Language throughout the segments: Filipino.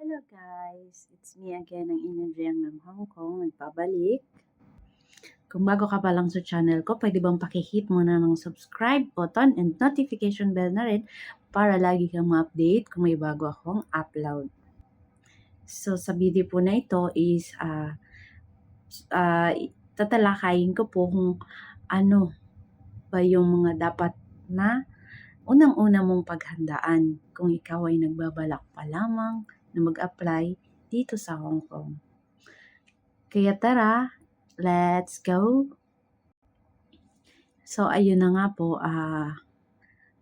Hello guys, it's me again, ang Inadriang ng Hong Kong, nagpabalik. Kung bago ka pa lang sa channel ko, pwede bang pakihit mo na ng subscribe button and notification bell na rin para lagi kang ma-update kung may bago akong upload. So sa video po na ito is tatalakayin ko po kung ano ba yung mga dapat na unang-una mong paghandaan kung ikaw ay nagbabalak pa lamang na mag-apply dito sa Hong Kong. Kaya tara, let's go! So, ayun na nga po,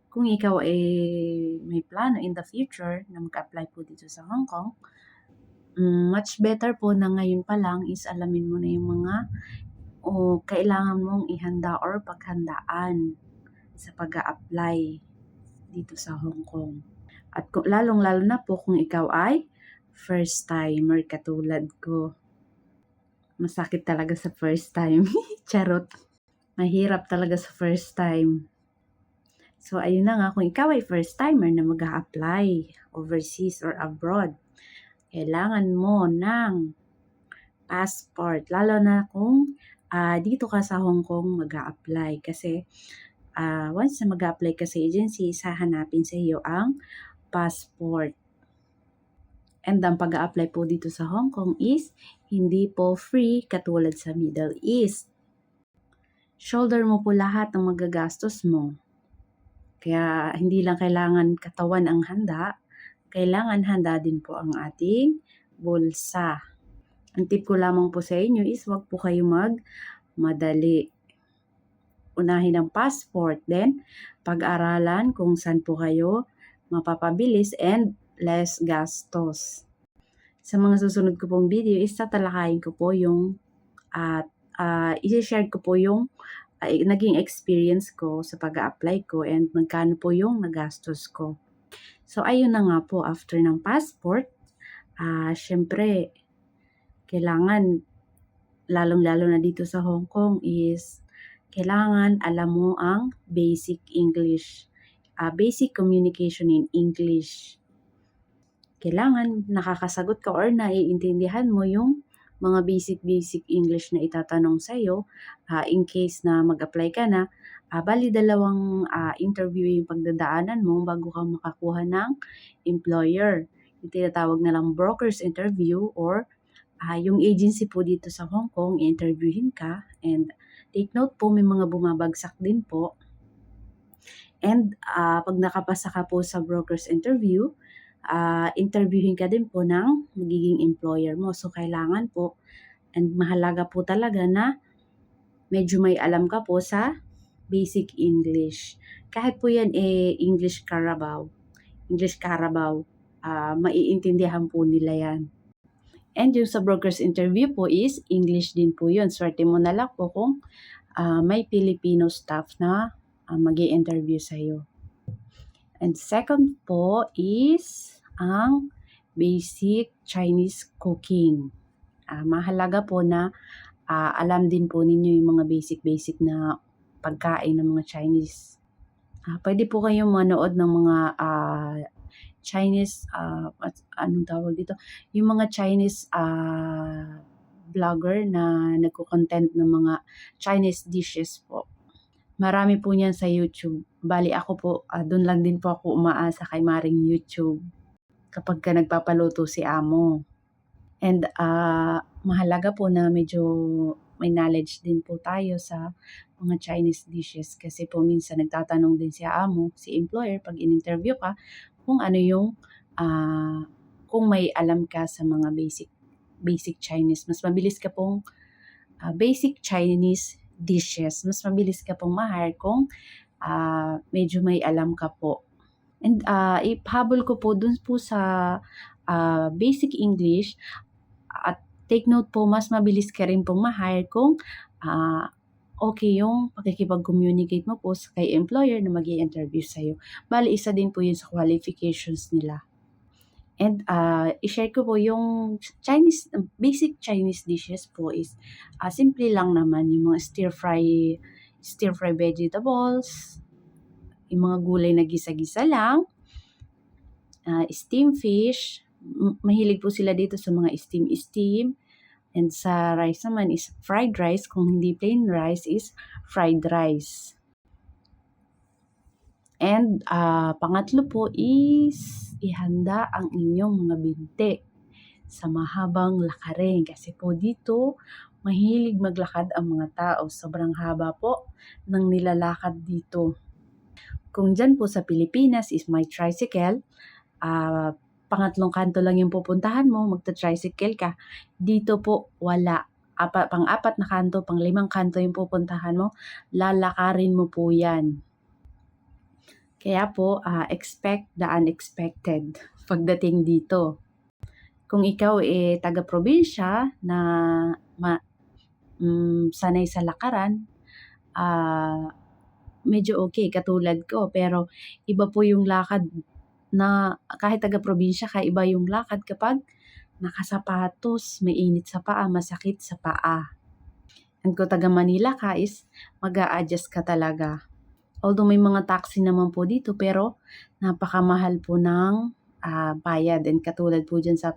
kung ikaw ay may plano in the future na mag-apply po dito sa Hong Kong, much better po na ngayon pa lang is alamin mo na yung mga kailangan mong ihanda or paghandaan sa pag-a-apply dito sa Hong Kong. At lalong-lalo na po kung ikaw ay first timer katulad ko. Masakit talaga sa first time. Charot. Mahirap talaga sa first time. So, ayun na nga, kung ikaw ay first timer na mag-a-apply overseas or abroad, kailangan mo ng passport. Lalo na kung dito ka sa Hong Kong mag-a-apply. Kasi once na mag-a-apply ka sa agency, hahanapin sa iyo ang passport. And ang pag-a-apply po dito sa Hong Kong is hindi po free katulad sa Middle East. Shoulder mo po lahat ng magagastos mo. Kaya hindi lang kailangan katawan ang handa, kailangan handa din po ang ating bulsa. Ang tip ko lamang po sa inyo is wag po kayo magmadali. Unahin ang passport, then pag-aralan kung saan po kayo mapapabilis and less gastos. Sa mga susunod ko pong video is tatalakayin ko po yung i-share ko po yung naging experience ko sa pag-a-apply ko and magkano po yung nagastos ko. So ayun na nga po, after ng passport, syempre kailangan lalong-lalo na dito sa Hong Kong is kailangan alam mo ang basic English, basic communication in English. Kailangan nakakasagot ka or naiintindihan mo yung mga basic English na itatanong sa iyo in case na mag-apply ka na. Bali dalawang interview yung pagdadaanan mo bago ka makakuha ng employer. Yung tinatawag na lang broker's interview or yung agency po dito sa Hong Kong, i-interviewin ka. And take note po, may mga bumabagsak din po. And pag nakapasa ka po sa broker's interview, interviewin ka din po ng magiging employer mo. So, kailangan po, and mahalaga po talaga na medyo may alam ka po sa basic English. Kahit po yan English Carabao, maiintindihan po nila yan. And yung sa broker's interview po is English din po yun. Swerte mo na lang po kung may Filipino staff na mag-i-interview sa iyo. And second po is ang basic Chinese cooking. Mahalaga po na alam din po ninyo yung mga basic na pagkain ng mga Chinese. Pwede po kayong manood ng mga Chinese, anong tawag dito? Yung mga Chinese vlogger na nagko-content ng mga Chinese dishes po. Marami po niyan sa YouTube. Bali ako po, doon lang din po ako umaasa kay Maring YouTube kapag ka nagpapaluto si Amo. And mahalaga po na medyo may knowledge din po tayo sa mga Chinese dishes kasi po minsan nagtatanong din si Amo, si employer, pag in-interview ka, kung ano yung, kung may alam ka sa mga basic Chinese. Mas mabilis ka pong basic Chinese dishes, mas mabilis ka pong ma-hire kung medyo may alam ka po. And ipahabol ko po dun po sa basic English at take note po, mas mabilis ka rin pong ma-hire kung okay yung pakikipag-communicate mo po sa kay employer na mag-i-interview sa'yo. Bali, isa din po yun sa qualifications nila. And i-share ko po yung basic Chinese dishes po is simple lang naman yung mga stir-fry vegetables, yung mga gulay na gisa-gisa lang, steamed fish, mahilig po sila dito sa mga steam. And sa rice naman is fried rice. Kung hindi plain rice is fried rice. And pangatlo po is ihanda ang inyong mga binti sa mahabang lakarin. Kasi po dito, mahilig maglakad ang mga tao. Sobrang haba po ng nilalakad dito. Kung dyan po sa Pilipinas is may tricycle, pangatlong kanto lang yung pupuntahan mo, magta-tricycle ka. Dito po, wala. Pang-apat na kanto, pang-limang kanto yung pupuntahan mo, lalakarin mo po yan. Kaya po, expect the unexpected pagdating dito. Kung ikaw taga-probinsya na sanay sa lakaran, medyo okay, katulad ko. Pero iba po yung lakad na kahit taga-probinsya ka, iba yung lakad kapag nakasapatos, may init sa paa, masakit sa paa. And kung taga Manila ka is mag-a-adjust ka talaga. Although may mga taxi naman po dito, pero napakamahal po ng bayad. And katulad po dyan sa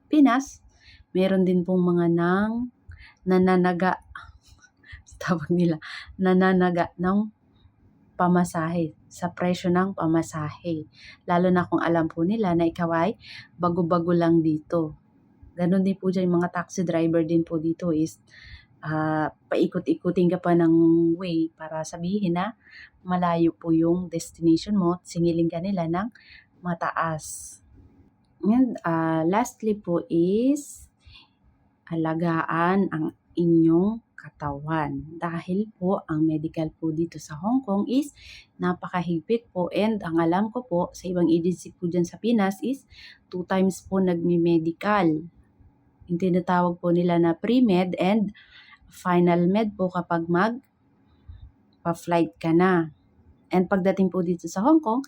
Pinas, meron din pong mga nananaga, tawag nila, nananaga ng pamasahe, sa presyo ng pamasahe. Lalo na kung alam po nila na ikaw ay bago-bago lang dito. Ganon din po dyan, yung mga taxi driver din po dito is paikot-ikutin ka pa ng way para sabihin na malayo po yung destination mo, singilin ka nila ng mataas. And lastly po is alagaan ang inyong katawan. Dahil po ang medical po dito sa Hong Kong is napakahigpit po, and ang alam ko po sa ibang agency po dyan sa Pinas is 2 times po nagmi-medical. Yung tinatawag po nila na pre-med and final med po kapag pa-flight ka na. And pagdating po dito sa Hong Kong,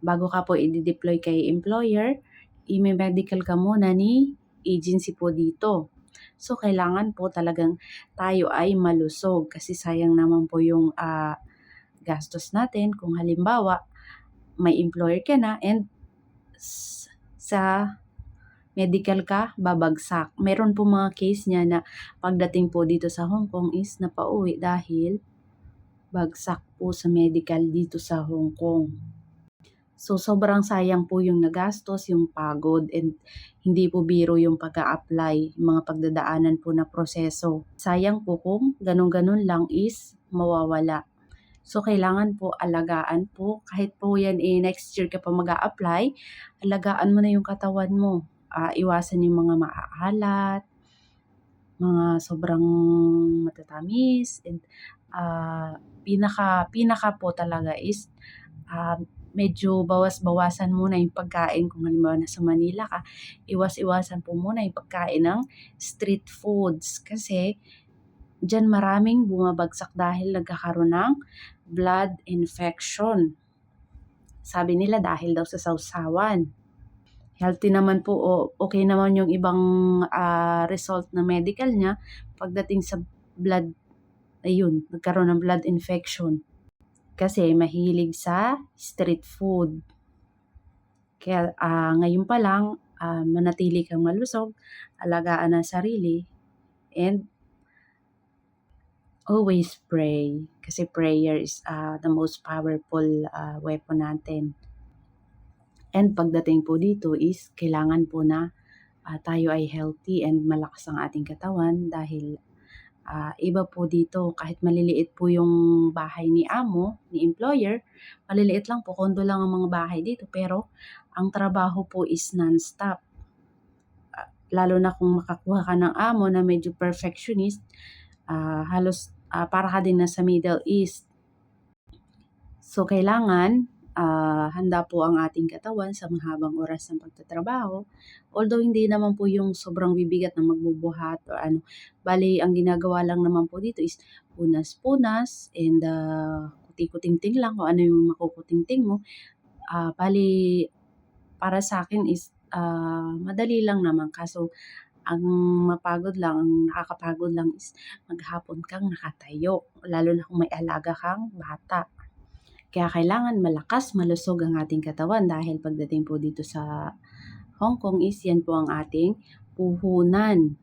bago ka po i-deploy kay employer, i-medical ka muna ni agency po dito. So, kailangan po talagang tayo ay malusog kasi sayang naman po yung gastos natin kung halimbawa may employer ka na and sa medical ka, babagsak. Meron po mga case niya na pagdating po dito sa Hong Kong is napauwi dahil bagsak po sa medical dito sa Hong Kong. So, sobrang sayang po yung nagastos, yung pagod, and hindi po biro yung pag-a-apply, yung mga pagdadaanan po na proseso. Sayang po kung ganun-ganun lang is mawawala. So, kailangan po alagaan po, kahit po yan next year ka pa mag-a-apply, alagaan mo na yung katawan mo. Iwasan yung mga maaalat, mga sobrang matatamis, and pinaka po talaga is medyo bawas-bawasan muna yung pagkain. Kung halimbawa nasa Manila ka, iwas-iwasan po muna yung pagkain ng street foods kasi dyan maraming bumabagsak dahil nagkakaroon ng blood infection. Sabi nila dahil daw sa sausawan. Healthy naman po, okay naman yung ibang result na medical niya. Pagdating sa blood, ayun, nagkaroon ng blood infection. Kasi mahilig sa street food. Kaya ngayon pa lang, manatili kang malusog, alagaan ang sarili, and always pray. Kasi prayer is the most powerful weapon natin. And pagdating po dito is kailangan po na tayo ay healthy and malakas ang ating katawan dahil iba po dito, kahit maliliit po yung bahay ni amo, ni employer, maliliit lang po, kondo lang ang mga bahay dito, pero ang trabaho po is non-stop. Lalo na kung makakuha ka ng amo na medyo perfectionist, halos para ka din nasa Middle East. So, kailangan handa po ang ating katawan sa mahabang oras ng pagtatrabaho. Although hindi naman po yung sobrang bibigat na magbubuhat o ano. Bali, ang ginagawa lang naman po dito is punas-punas and kuti-kuting-ting lang kung ano yung makukuting-ting mo. Bali, para sa akin is madali lang naman. Kaso, ang mapagod lang, ang nakakapagod lang is maghapon kang nakatayo. Lalo na kung may alaga kang bata. Kaya kailangan malakas, malusog ang ating katawan dahil pagdating po dito sa Hong Kong is yan po ang ating puhunan.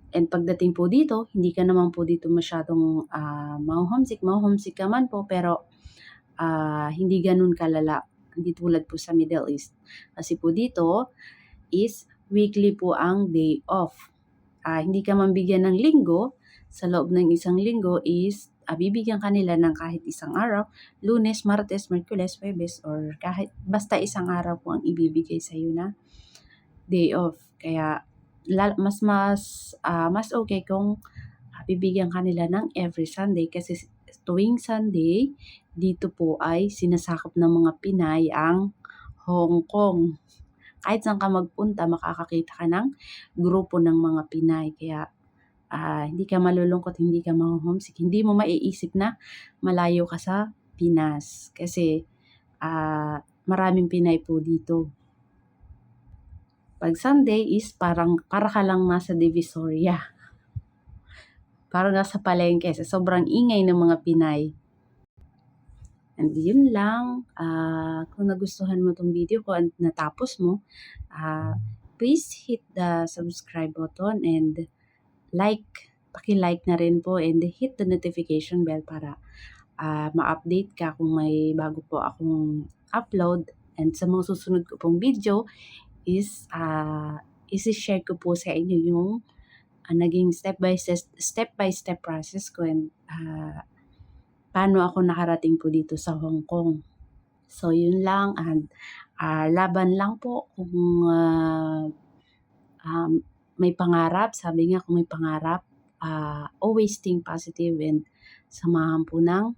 And pagdating po dito, hindi ka naman po dito masyadong ma-homesick. Ma-homesick ka man po, pero hindi ganun kalala. Hindi tulad po sa Middle East. Kasi po dito is weekly po ang day off. Hindi ka man bigyan ng linggo, sa loob ng isang linggo is bibigyan ka nila ng kahit isang araw, Lunes, Martes, Miyerkules, Huwebes, or kahit basta isang araw po ang ibibigay sa iyo na day off. Kaya mas okay kung bibigyan ka nila ng every Sunday kasi tuwing Sunday dito po ay sinasakop ng mga Pinay ang Hong Kong. Kahit saan ka magpunta, makakakita ka ng grupo ng mga Pinay. Kaya hindi ka malulungkot, hindi ka ma-homesick, hindi mo maiisip na malayo ka sa Pinas. Kasi maraming Pinay po dito. Pag Sunday is para ka lang nasa Divisoria. Parang nasa palengke sa sobrang ingay ng mga Pinay. And yun lang. Kung nagustuhan mo tong video ko at natapos mo, please hit the subscribe button and paki-like na rin po and hit the notification bell para ma-update ka kung may bago po akong upload. And sa mga susunod ko pong video is isi-share ko po sa inyo yung naging step by step process ko and paano ako nakarating po dito sa Hong Kong. So yun lang, and laban lang po kung may pangarap. Sabi nga, kung may pangarap, always think positive and samahan po ng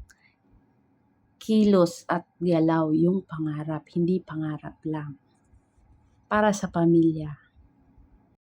kilos at galaw yung pangarap, hindi pangarap lang. Para sa pamilya.